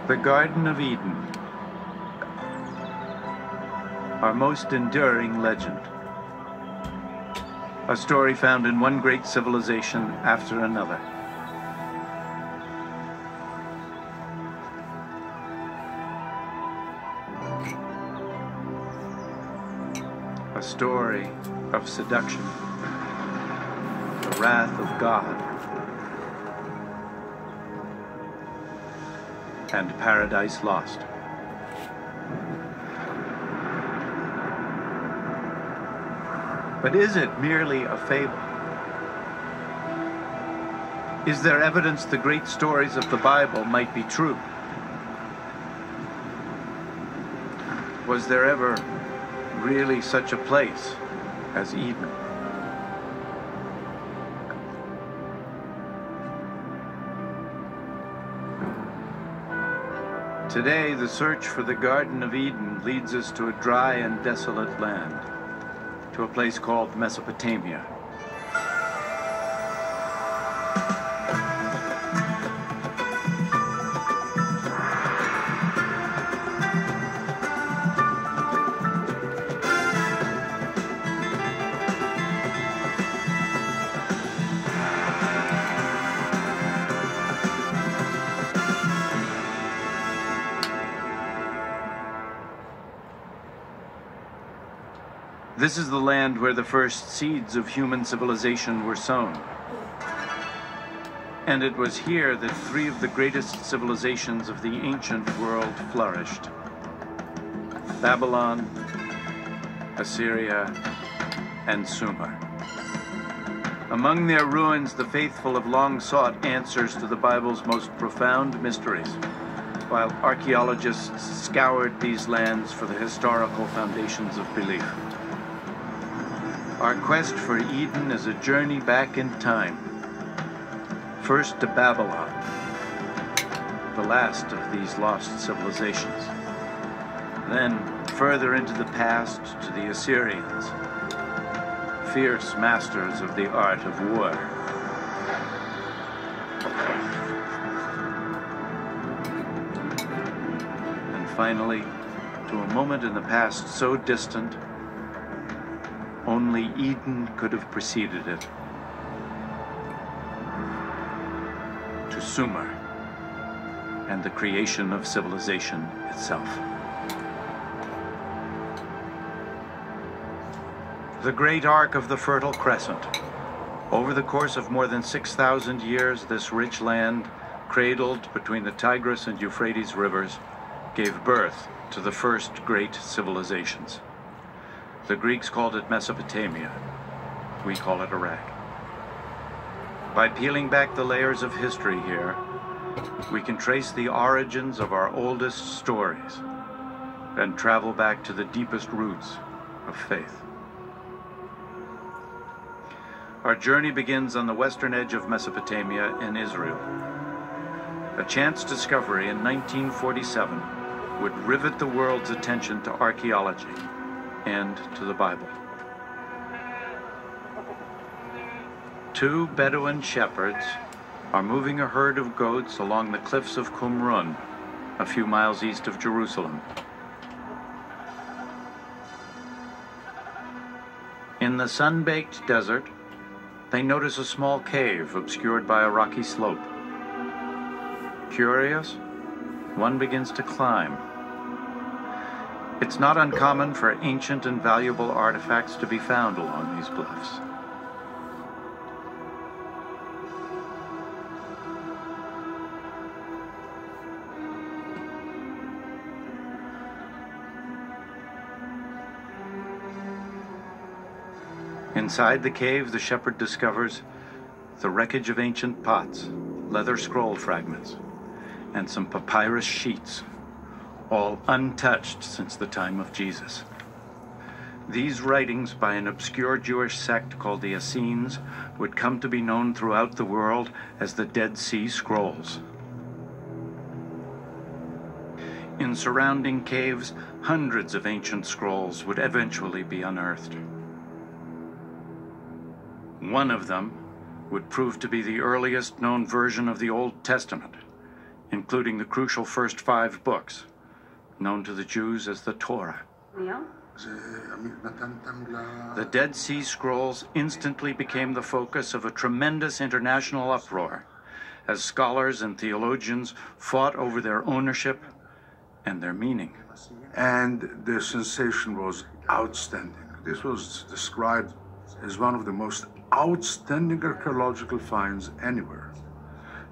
The Garden of Eden, our most enduring legend. A story found in one great civilization after another. A story of seduction, the wrath of God, and paradise lost. But is it merely a fable? Is there evidence the great stories of the Bible might be true? Was there ever really such a place as Eden? Today, the search for the Garden of Eden leads us to a dry and desolate land, to a place called Mesopotamia. This is the land where the first seeds of human civilization were sown. And it was here that three of the greatest civilizations of the ancient world flourished: Babylon, Assyria, and Sumer. Among their ruins, the faithful have long sought answers to the Bible's most profound mysteries, while archaeologists scoured these lands for the historical foundations of belief. Our quest for Eden is a journey back in time. First to Babylon, the last of these lost civilizations. Then further into the past to the Assyrians, fierce masters of the art of war. And finally, to a moment in the past so distant, only Eden could have preceded it. To Sumer and the creation of civilization itself. The great arc of the Fertile Crescent. Over the course of more than 6,000 years, this rich land, cradled between the Tigris and Euphrates rivers, gave birth to the first great civilizations. The Greeks called it Mesopotamia. We call it Iraq. By peeling back the layers of history here, we can trace the origins of our oldest stories and travel back to the deepest roots of faith. Our journey begins on the western edge of Mesopotamia in Israel. A chance discovery in 1947 would rivet the world's attention to archaeology and to the Bible. Two Bedouin shepherds are moving a herd of goats along the cliffs of Qumrun, a few miles east of Jerusalem. In the sun-baked desert, they notice a small cave obscured by a rocky slope. Curious, one begins to climb. It's not uncommon for ancient and valuable artifacts to be found along these bluffs. Inside the cave, the shepherd discovers the wreckage of ancient pots, leather scroll fragments, and some papyrus sheets, all untouched since the time of Jesus. These writings by an obscure Jewish sect called the Essenes would come to be known throughout the world as the Dead Sea Scrolls. In surrounding caves, hundreds of ancient scrolls would eventually be unearthed. One of them would prove to be the earliest known version of the Old Testament, including the crucial first 5 books, known to the Jews as the Torah. The Dead Sea Scrolls instantly became the focus of a tremendous international uproar as scholars and theologians fought over their ownership and their meaning. And the sensation was outstanding. This was described as one of the most outstanding archaeological finds anywhere.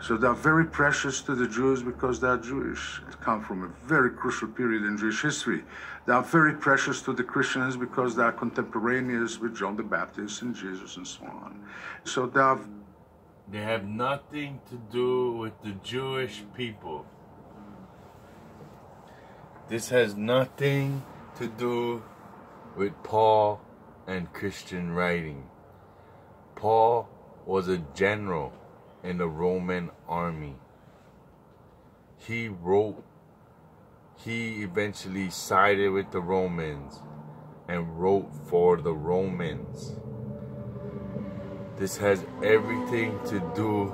So they are very precious to the Jews because they are Jewish. They come from a very crucial period in Jewish history. They are very precious to the Christians because they are contemporaneous with John the Baptist and Jesus and so on. So they have nothing to do with the Jewish people. This has nothing to do with Paul and Christian writing. Paul was a general in the Roman army. He eventually sided with the Romans and wrote for the Romans. This has everything to do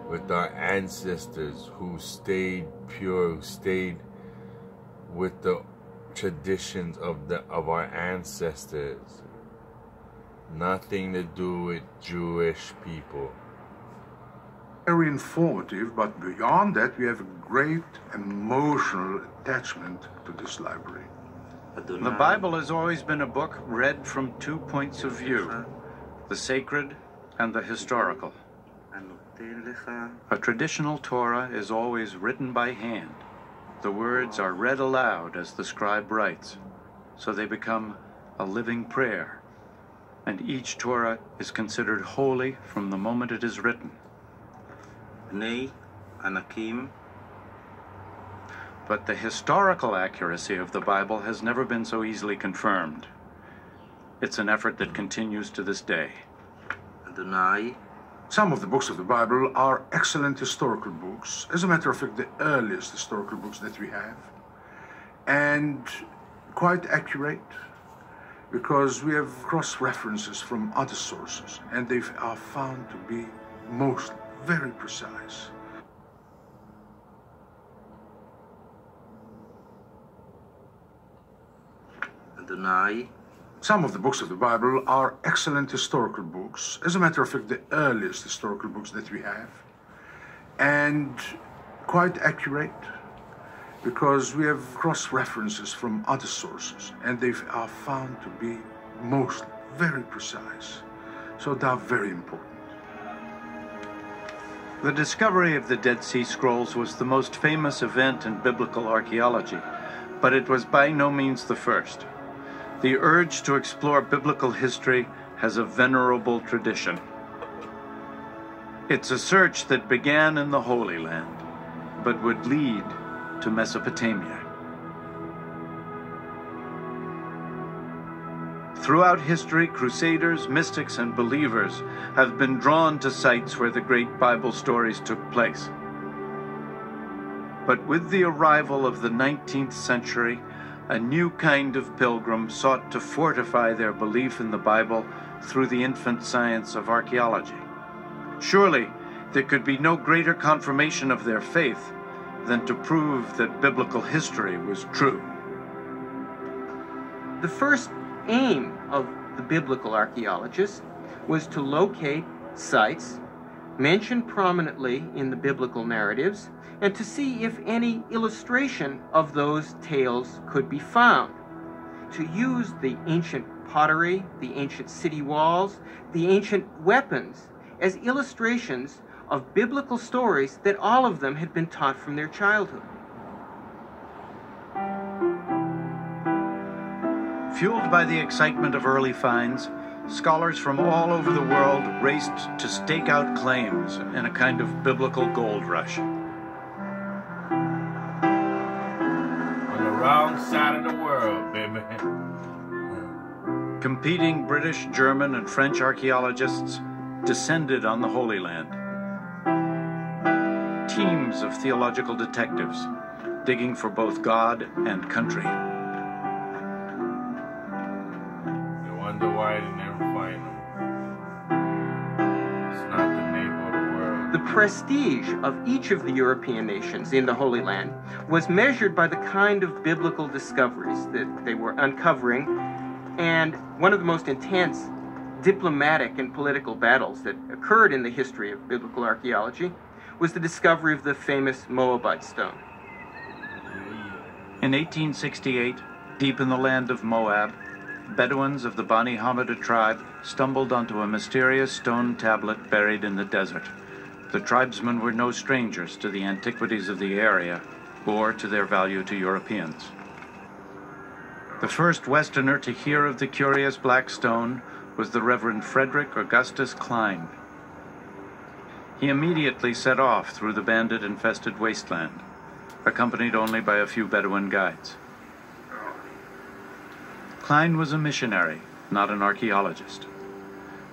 with our ancestors who stayed pure, who stayed with the traditions of our ancestors. Nothing to do with Jewish people. Very informative, but beyond that, we have a great emotional attachment to this library. The Bible has always been a book read from 2 points of view, the sacred and the historical. A traditional Torah is always written by hand. The words are read aloud as the scribe writes, so they become a living prayer, and each Torah is considered holy from the moment it is written. But the historical accuracy of the Bible has never been so easily confirmed. It's an effort that continues to this day. Some of the books of the Bible are excellent historical books. As a matter of fact, the earliest historical books that we have. And quite accurate, because we have cross-references from other sources, and they are found to be most very precise. Some of the books of the Bible are excellent historical books. As a matter of fact, the earliest historical books that we have. And quite accurate, because we have cross-references from other sources, and they are found to be most very precise. So they are very important. The discovery of the Dead Sea Scrolls was the most famous event in biblical archaeology, but it was by no means the first. The urge to explore biblical history has a venerable tradition. It's a search that began in the Holy Land, but would lead to Mesopotamia. Throughout history, crusaders, mystics, and believers have been drawn to sites where the great Bible stories took place. But with the arrival of the 19th century, a new kind of pilgrim sought to fortify their belief in the Bible through the infant science of archaeology. Surely, there could be no greater confirmation of their faith than to prove that biblical history was true. The first aim of the biblical archaeologists was to locate sites mentioned prominently in the biblical narratives and to see if any illustration of those tales could be found. To use the ancient pottery, the ancient city walls, the ancient weapons as illustrations of biblical stories that all of them had been taught from their childhood. Fueled by the excitement of early finds, scholars from all over the world raced to stake out claims in a kind of biblical gold rush. On the wrong side of the world, baby. Competing British, German, and French archaeologists descended on the Holy Land. Teams of theological detectives digging for both God and country. Wonder why they never find them. It's not the neighbor of the world. The prestige of each of the European nations in the Holy Land was measured by the kind of biblical discoveries that they were uncovering, and one of the most intense diplomatic and political battles that occurred in the history of biblical archaeology was the discovery of the famous Moabite stone. In 1868, deep in the land of Moab, Bedouins of the Bani Hammada tribe stumbled onto a mysterious stone tablet buried in the desert. The tribesmen were no strangers to the antiquities of the area or to their value to Europeans. The first Westerner to hear of the curious black stone was the Reverend Frederick Augustus Klein. He immediately set off through the bandit-infested wasteland, accompanied only by a few Bedouin guides. Klein was a missionary, not an archaeologist.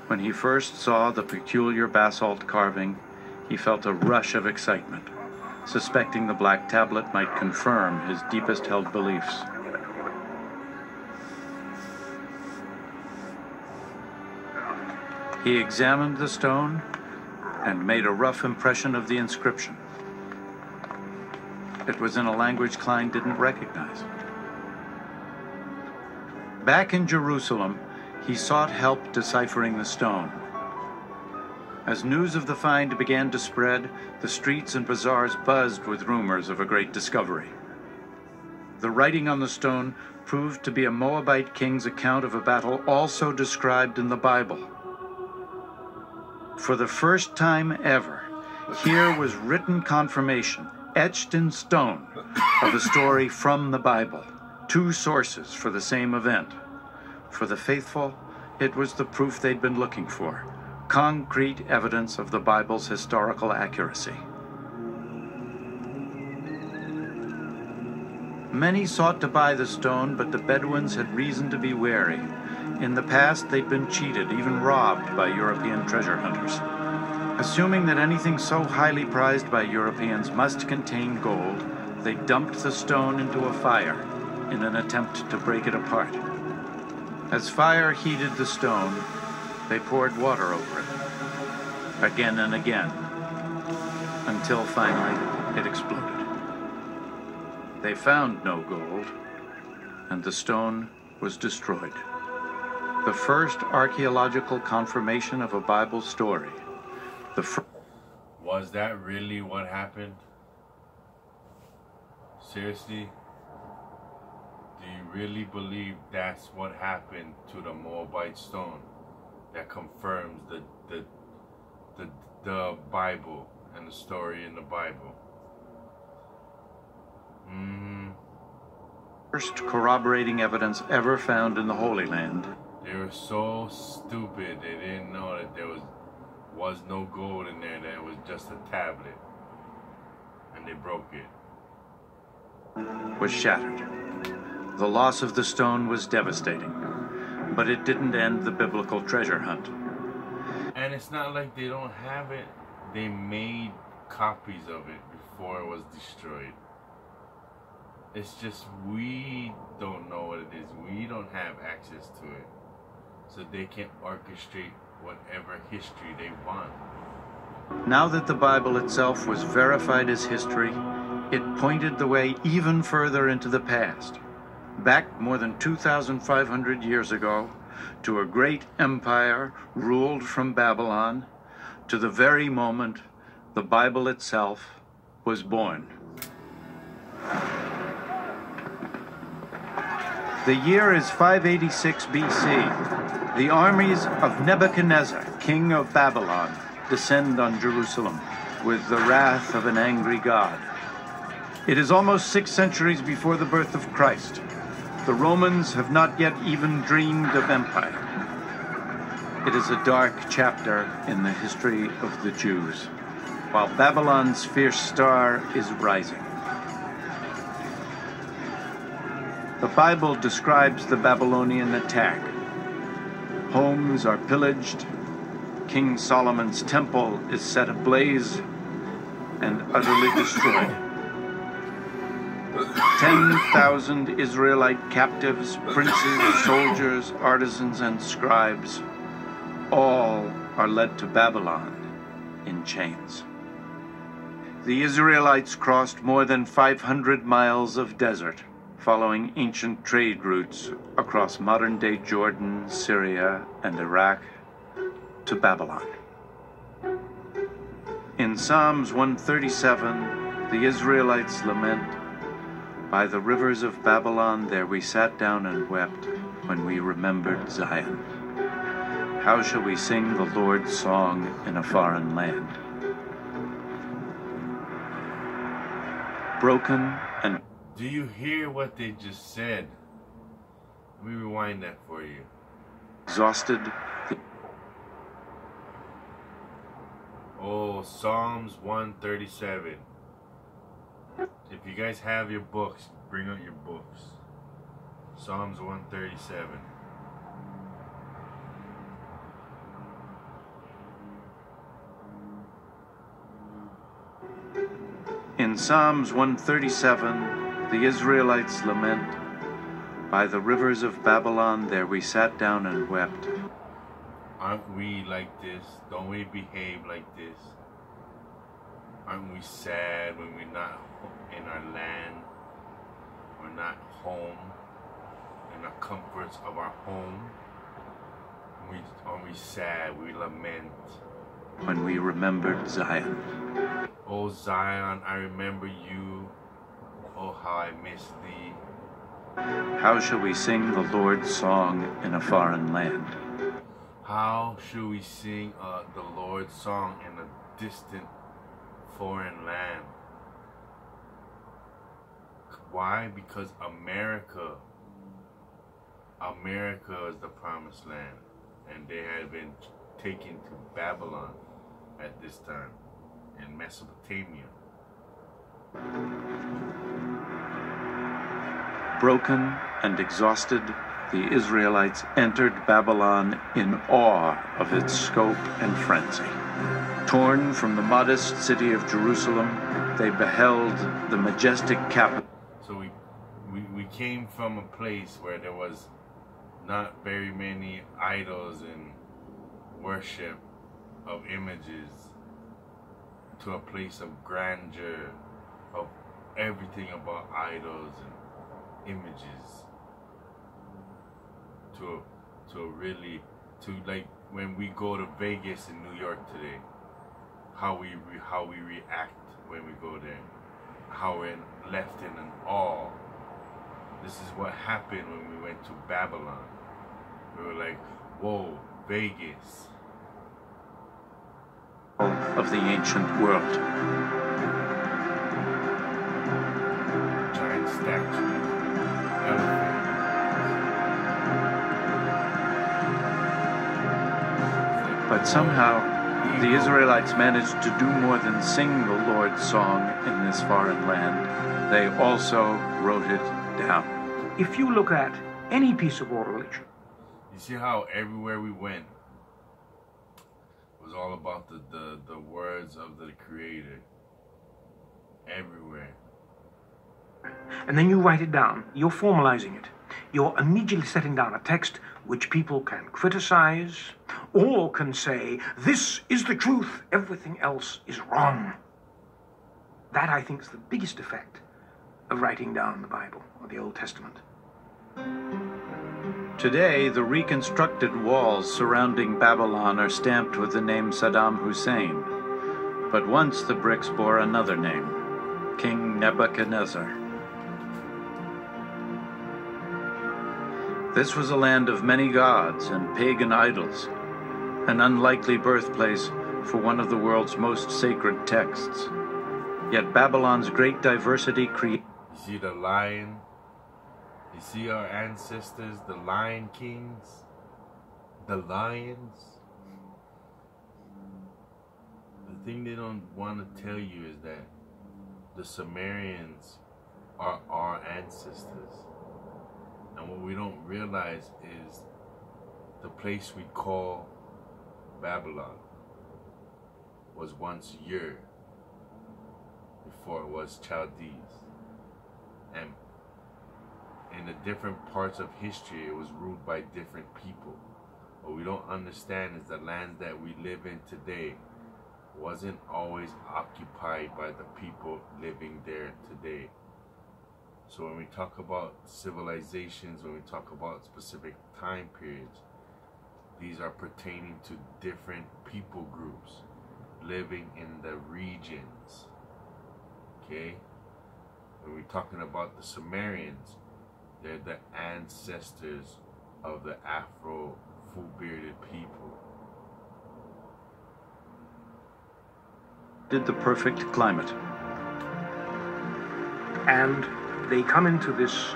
When he first saw the peculiar basalt carving, he felt a rush of excitement, suspecting the black tablet might confirm his deepest held beliefs. He examined the stone and made a rough impression of the inscription. It was in a language Klein didn't recognize. Back in Jerusalem, he sought help deciphering the stone. As news of the find began to spread, the streets and bazaars buzzed with rumors of a great discovery. The writing on the stone proved to be a Moabite king's account of a battle also described in the Bible. For the first time ever, here was written confirmation, etched in stone, of a story from the Bible, two sources for the same event. For the faithful, it was the proof they'd been looking for, concrete evidence of the Bible's historical accuracy. Many sought to buy the stone, but the Bedouins had reason to be wary. In the past, they'd been cheated, even robbed by European treasure hunters. Assuming that anything so highly prized by Europeans must contain gold, they dumped the stone into a fire in an attempt to break it apart. As fire heated the stone, they poured water over it, again and again, until finally it exploded. They found no gold, and the stone was destroyed. The first archaeological confirmation of a Bible story. Was that really what happened? Seriously? Do you really believe that's what happened to the Moabite stone that confirms the Bible and the story in the Bible? First corroborating evidence ever found in the Holy Land. They were so stupid they didn't know that there was no gold in there, that it was just a tablet, and they broke it. Was shattered. The loss of the stone was devastating, but it didn't end the biblical treasure hunt. And it's not like they don't have it. They made copies of it before it was destroyed. It's just we don't know what it is. We don't have access to it. So they can orchestrate whatever history they want. Now that the Bible itself was verified as history, it pointed the way even further into the past, back more than 2,500 years ago, to a great empire ruled from Babylon, to the very moment the Bible itself was born. The year is 586 BC. The armies of Nebuchadnezzar, king of Babylon, descend on Jerusalem with the wrath of an angry God. It is almost 6 centuries before the birth of Christ. The Romans have not yet even dreamed of empire. It is a dark chapter in the history of the Jews, while Babylon's fierce star is rising. The Bible describes the Babylonian attack. Homes are pillaged, King Solomon's temple is set ablaze and utterly destroyed. 10,000 Israelite captives, princes, soldiers, artisans, and scribes, all are led to Babylon in chains. The Israelites crossed more than 500 miles of desert, following ancient trade routes across modern-day Jordan, Syria, and Iraq to Babylon. In Psalms 137, the Israelites lament, "By the rivers of Babylon there we sat down and wept when we remembered Zion. How shall we sing the Lord's song in a foreign land?" Broken and... Do you hear what they just said? Let me rewind that for you. Exhausted. Oh, Psalms 137. If you guys have your books, bring out your books. Psalms 137. In Psalms 137, the Israelites lament, "By the rivers of Babylon there we sat down and wept." Aren't we like this? Don't we behave like this? Aren't we sad when we're not in our land? We're not home, in the comforts of our home? Aren't we sad? We lament. When we remembered Zion. Oh Zion, I remember you. Oh, how I miss thee. How shall we sing the Lord's song in a foreign land? How should we sing the Lord's song in a distant foreign land? Why? Because America is the promised land, and they had been taken to Babylon at this time in Mesopotamia. Broken and exhausted, the Israelites entered Babylon in awe of its scope and frenzy. Torn from the modest city of Jerusalem, they beheld the majestic capital. So we came from a place where there was not very many idols and worship of images to a place of grandeur, of everything about idols and images, to like when we go to Vegas in New York today, how we react when we go there, how we're left in an awe. This is what happened when we went to Babylon. We were like, whoa, Vegas. Of the ancient world. Giant statues, elephants. But somehow, the Israelites managed to do more than sing the Lord's song in this foreign land. They also wrote it down. If you look at any piece of world religion, You see how everywhere we went was all about the words of the Creator. Everywhere. and then you write it down, you're formalizing it. You're immediately setting down a text which people can criticize or can say, this is the truth, everything else is wrong. That, I think, is the biggest effect of writing down the Bible or the Old Testament. Today, the reconstructed walls surrounding Babylon are stamped with the name Saddam Hussein. But once the bricks bore another name, King Nebuchadnezzar. This was a land of many gods and pagan idols, an unlikely birthplace for one of the world's most sacred texts. Yet Babylon's great diversity You see the lion? You see our ancestors, the lion kings? The lions? The thing they don't want to tell you is that the Sumerians are our ancestors. And what we don't realize is the place we call Babylon was once Ur, before it was Chaldees. And in the different parts of history, it was ruled by different people. What we don't understand is the land that we live in today wasn't always occupied by the people living there today. So when we talk about civilizations, when we talk about specific time periods, these are pertaining to different people groups living in the regions. Okay? When we're talking about the Sumerians, they're the ancestors of the Afro full-bearded people. Did the perfect climate. And they come into this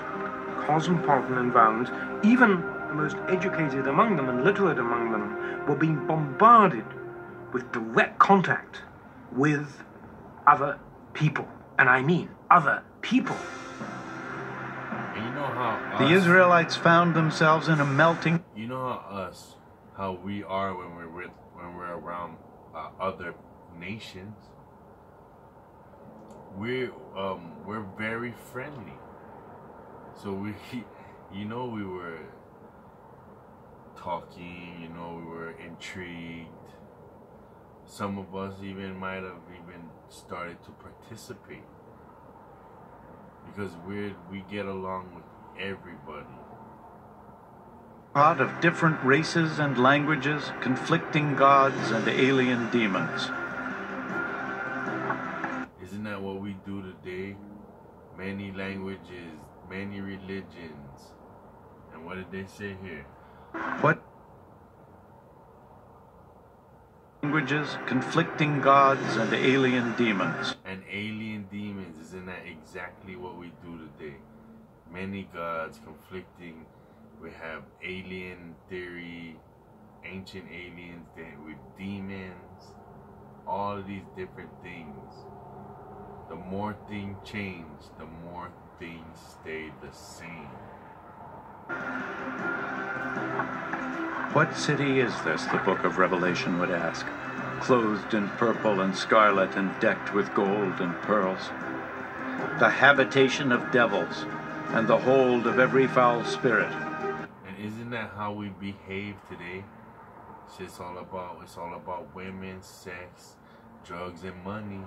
cosmopolitan environment. Even the most educated among them and literate among them were being bombarded with direct contact with other people. And I mean other people. And you know how The Israelites found themselves in a melting. You know how we are when we're around other nations. We're very friendly. So we were talking. We were intrigued. Some of us might have started to participate because we get along with everybody. Pot of different races and languages, conflicting gods and alien demons. Isn't that what we do today? Many languages, many religions. And what did they say here? What? Languages, conflicting gods and alien demons. And alien demons, isn't that exactly what we do today? Many gods conflicting. We have alien theory, ancient aliens with demons, all of these different things. The more things change, the more things stay the same. What city is this, the book of Revelation would ask, clothed in purple and scarlet and decked with gold and pearls? The habitation of devils and the hold of every foul spirit. Isn't that how we behave today? It's all about women, sex, drugs, and money.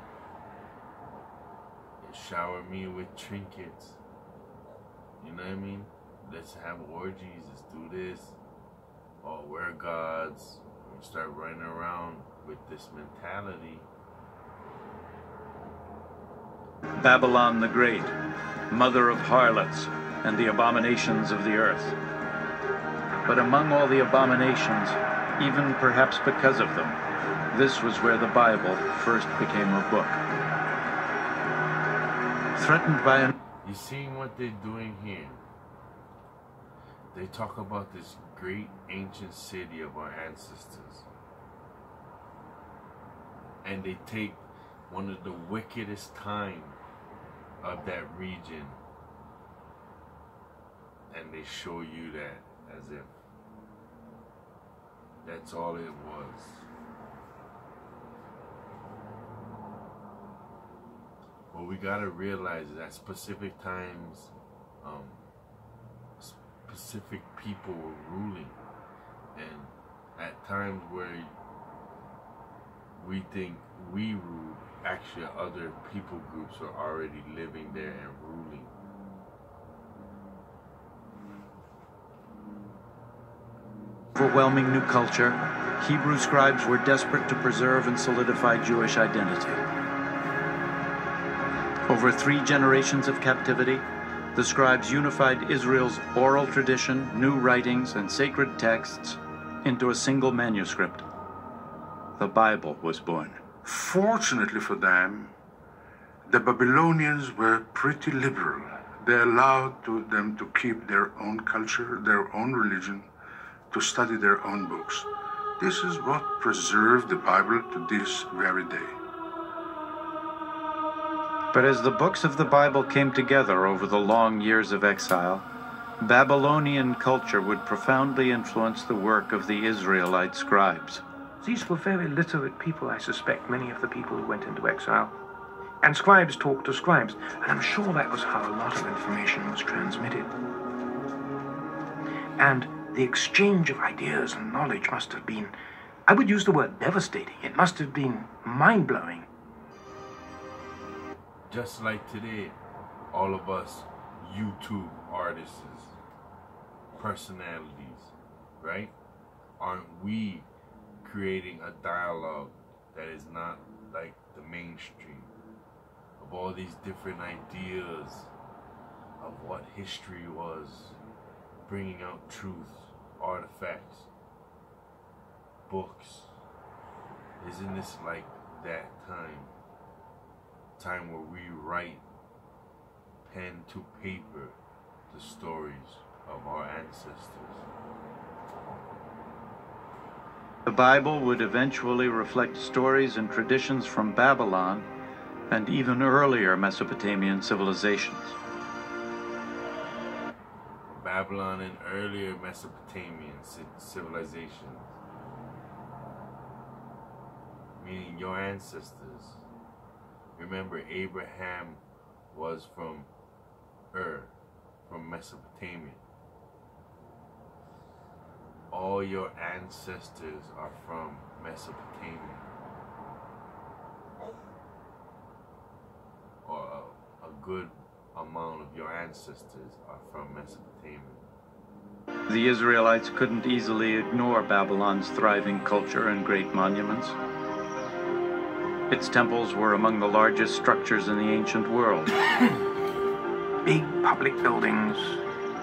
Shower me with trinkets. You know what I mean? Let's have orgies. Let's do this. Oh, we're gods. We start running around with this mentality. Babylon the Great, mother of harlots and the abominations of the earth. But among all the abominations, even perhaps because of them, this was where the Bible first became a book. Threatened by an... You seeing what they're doing here? They talk about this great ancient city of our ancestors. And they take one of the wickedest time of that region and they show you that as if that's all it was. What we gotta realize is that specific times, specific people were ruling, and at times where we think we rule, actually other people groups are already living there and ruling. Overwhelming new culture, Hebrew scribes were desperate to preserve and solidify Jewish identity. Over 3 generations of captivity, the scribes unified Israel's oral tradition, new writings, and sacred texts into a single manuscript. The Bible was born. Fortunately for them, the Babylonians were pretty liberal. They allowed them to keep their own culture, their own religion, to study their own books. This is what preserved the Bible to this very day. But as the books of the Bible came together over the long years of exile, Babylonian culture would profoundly influence the work of the Israelite scribes. These were very literate people, I suspect, many of the people who went into exile. And scribes talked to scribes, and I'm sure that was how a lot of information was transmitted. And the exchange of ideas and knowledge must have been I would use the word devastating. It must have been mind-blowing. Just like today, all of us YouTube artists, personalities, right? Aren't we creating a dialogue that is not like the mainstream of all these different ideas of what history was, bringing out truth, artifacts, books? Isn't this like that time where we write pen to paper the stories of our ancestors? The Bible would eventually reflect stories and traditions from Babylon and even earlier Mesopotamian civilizations. Babylon and earlier Mesopotamian civilizations, meaning your ancestors. Remember, Abraham was from from Mesopotamia. All your ancestors are from Mesopotamia. Or a good amount of your ancestors are from Mesopotamia. The Israelites couldn't easily ignore Babylon's thriving culture and great monuments. Its temples were among the largest structures in the ancient world. Big public buildings,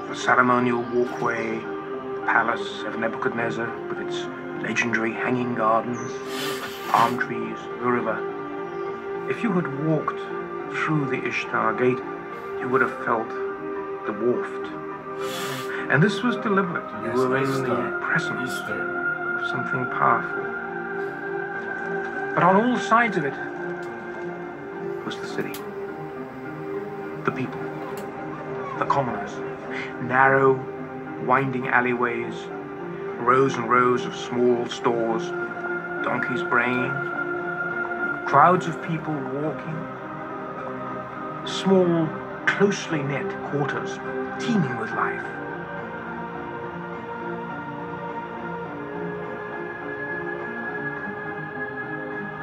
the ceremonial walkway, the palace of Nebuchadnezzar with its legendary hanging gardens, palm trees, the river. If you had walked through the Ishtar Gate, you would have felt dwarfed. And this was deliberate. You were in the presence of something powerful. But on all sides of it was the city, the people, the commoners, narrow, winding alleyways, rows and rows of small stores, donkeys braying, crowds of people walking, small, closely knit quarters teeming with life.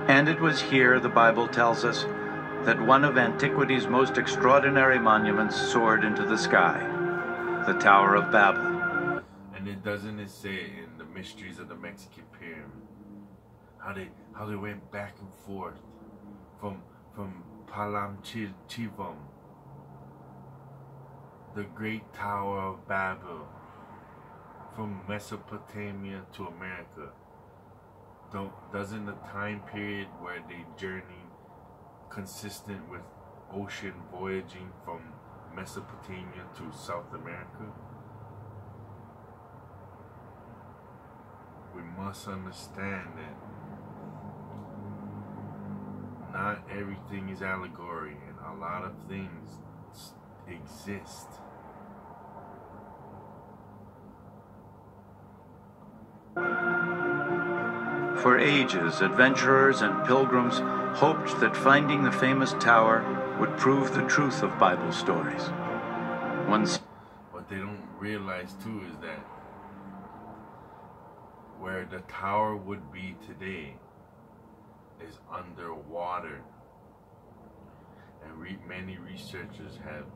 And it was here, the Bible tells us, that one of antiquity's most extraordinary monuments soared into the sky, the Tower of Babel. And it doesn't it say in the mysteries of the Mexican pyramid how they went back and forth from Palamchivam, the great Tower of Babel, from Mesopotamia to America. Doesn't the time period where they journey consistent with ocean voyaging from Mesopotamia to South America? We must understand that not everything is allegory, and a lot of things exist. For ages, adventurers and pilgrims hoped that finding the famous tower would prove the truth of Bible stories. What they don't realize too is that where the tower would be today is underwater, and many researchers have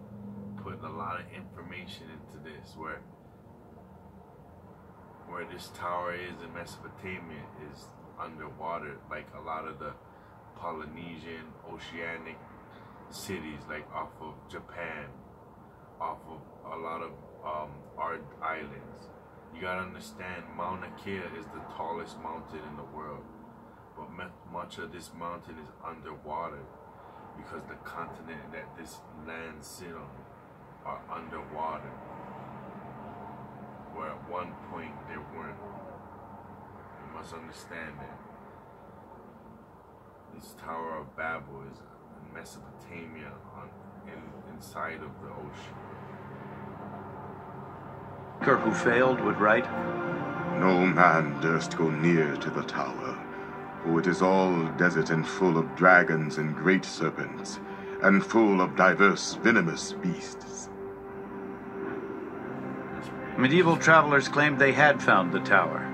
put a lot of information into this, where this tower is in Mesopotamia is underwater, like a lot of the Polynesian, oceanic cities, like off of Japan, off of a lot of our islands. You gotta understand, Mauna Kea is the tallest mountain in the world, but much of this mountain is underwater because the continent that this land sits on are underwater, where at one point they weren't. You must understand that this Tower of Babel is in Mesopotamia, inside of the ocean. Who failed would write, "No man durst go near to the tower, for it is all desert and full of dragons and great serpents, and full of diverse venomous beasts." Medieval travelers claimed they had found the tower.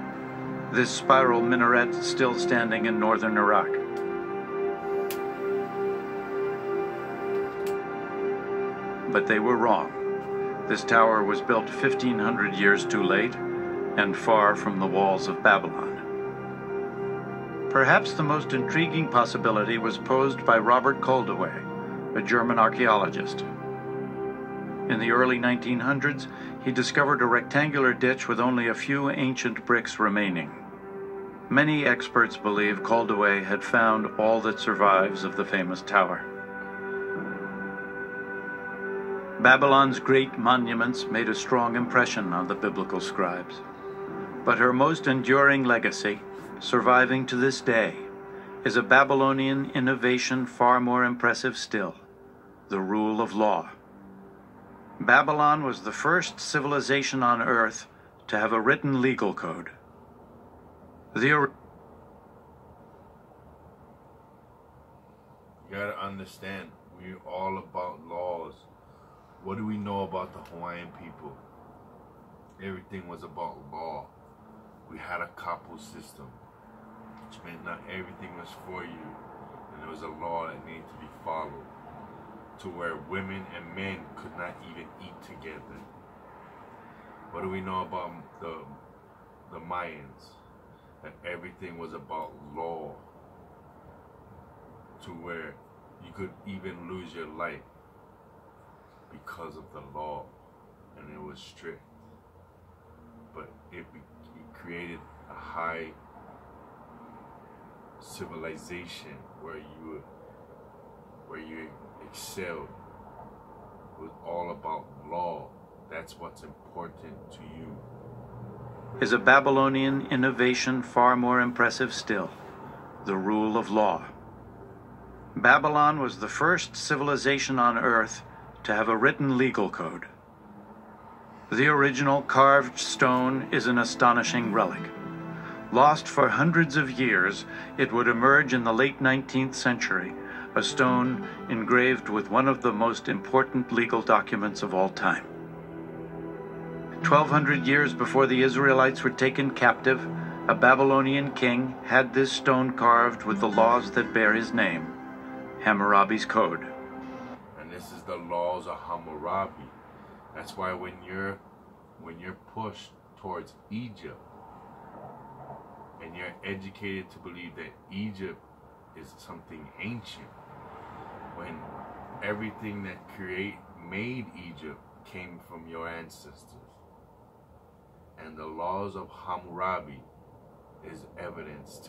this spiral minaret still standing in northern Iraq. But they were wrong. This tower was built 1,500 years too late and far from the walls of Babylon. Perhaps the most intriguing possibility was posed by Robert Koldewey, a German archaeologist. In the early 1900s, he discovered a rectangular ditch with only a few ancient bricks remaining. Many experts believe Koldewey had found all that survives of the famous tower. Babylon's great monuments made a strong impression on the biblical scribes. But her most enduring legacy, surviving to this day, is a Babylonian innovation far more impressive still: the rule of law. Babylon was the first civilization on Earth to have a written legal code. You gotta understand, we're all about laws. What do we know about the Hawaiian people? Everything was about law. We had a kapu system, which meant not everything was for you, and there was a law that needed to be followed, to where women and men could not even eat together. What do we know about the Mayans? That everything was about law, to where you could even lose your life because of the law, and it was strict. But it created a high civilization where you excelled. It was all about law. That's what's important to you. Is a Babylonian innovation far more impressive still: the rule of law. Babylon was the first civilization on Earth to have a written legal code. The original carved stone is an astonishing relic. Lost for hundreds of years, it would emerge in the late 19th century, a stone engraved with one of the most important legal documents of all time. 1,200 years before the Israelites were taken captive, a Babylonian king had this stone carved with the laws that bear his name, Hammurabi's Code. And this is the laws of Hammurabi. That's why when you're pushed towards Egypt, and you're educated to believe that Egypt is something ancient, when everything that made Egypt came from your ancestors. And the laws of Hammurabi is evidence to